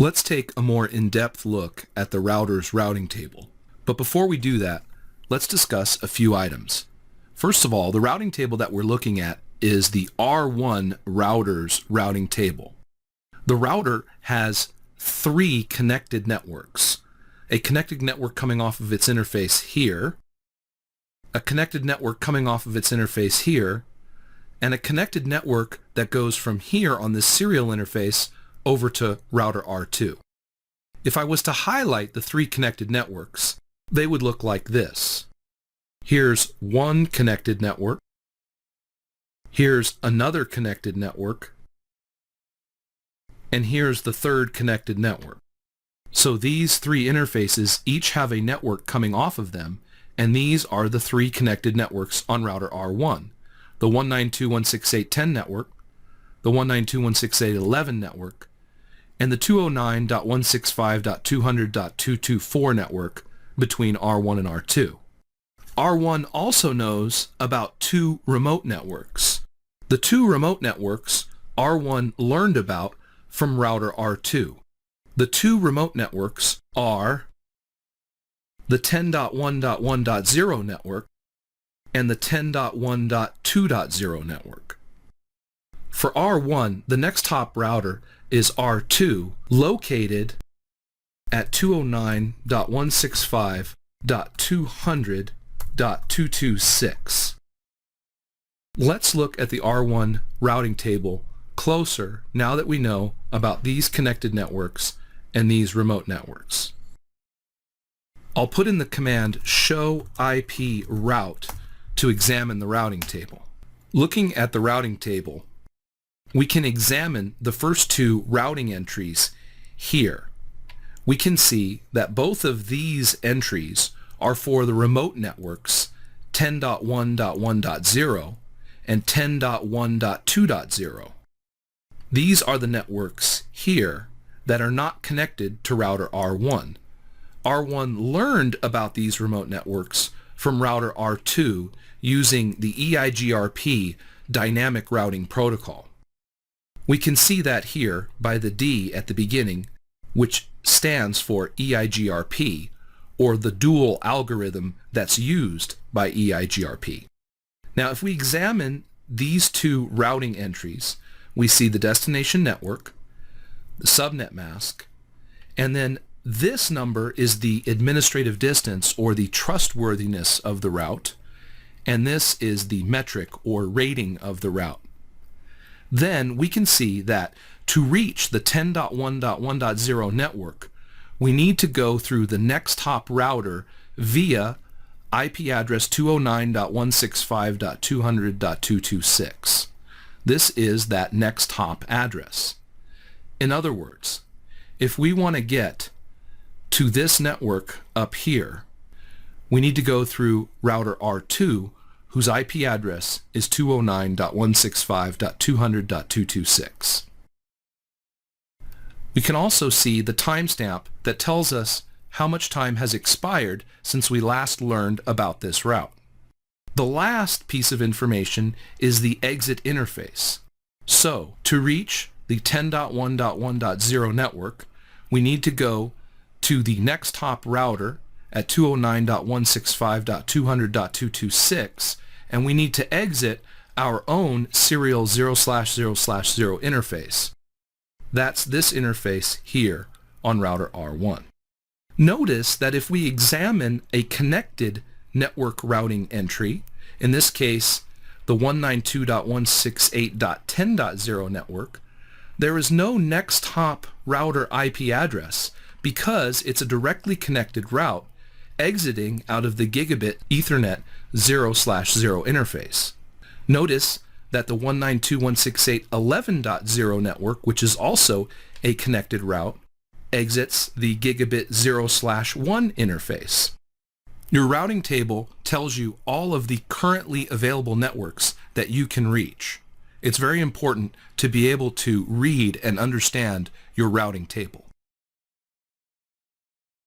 Let's take a more in-depth look at the router's routing table. But before we do that, let's discuss a few items. First of all, the routing table that we're looking at is the R1 router's routing table. The router has 3 connected networks. A connected network coming off of its interface here, a connected network coming off of its interface here, and a connected network that goes from here on this serial interface over to router R2. If I was to highlight the 3 connected networks, they would look like this. Here's one connected network. Here's another connected network. And here's the third connected network. So these 3 interfaces each have a network coming off of them, and these are the 3 connected networks on router R1. The 192.168.10 network, the 192.168.11 network, and the 209.165.200.224 network between R1 and R2. R1 also knows about 2 remote networks. The 2 remote networks R1 learned about from router R2. The 2 remote networks are the 10.1.1.0 network and the 10.1.2.0 network. For R1, the next hop router is R2, located at 209.165.200.226. Let's look at the R1 routing table closer now that we know about these connected networks and these remote networks. I'll put in the command show IP route to examine the routing table. Looking at the routing table, we can examine the first 2 routing entries here. We can see that both of these entries are for the remote networks 10.1.1.0 and 10.1.2.0. These are the networks here that are not connected to router R1. R1 learned about these remote networks from router R2 using the EIGRP dynamic routing protocol. We can see that here by the D at the beginning, which stands for EIGRP, or the dual algorithm that's used by EIGRP. Now, if we examine these 2 routing entries, we see the destination network, the subnet mask, and then this number is the administrative distance or the trustworthiness of the route, and this is the metric or rating of the route. Then we can see that to reach the 10.1.1.0 network, we need to go through the next hop router via IP address 209.165.200.226. This is that next hop address. In other words, if we want to get to this network up here, we need to go through router R2, whose IP address is 209.165.200.226. We can also see the timestamp that tells us how much time has expired since we last learned about this route. The last piece of information is the exit interface. So, to reach the 10.1.1.0 network, we need to go to the next hop router at 209.165.200.226, and we need to exit our own serial 0/0/0 interface. That's this interface here on router R1. Notice that if we examine a connected network routing entry, in this case the 192.168.10.0 network, there is no next hop router IP address because it's a directly connected route exiting out of the gigabit Ethernet 0/0 interface. Notice that the 192.168.11.0 network, which is also a connected route, exits the gigabit 0/1 interface. Your routing table tells you all of the currently available networks that you can reach. It's very important to be able to read and understand your routing table.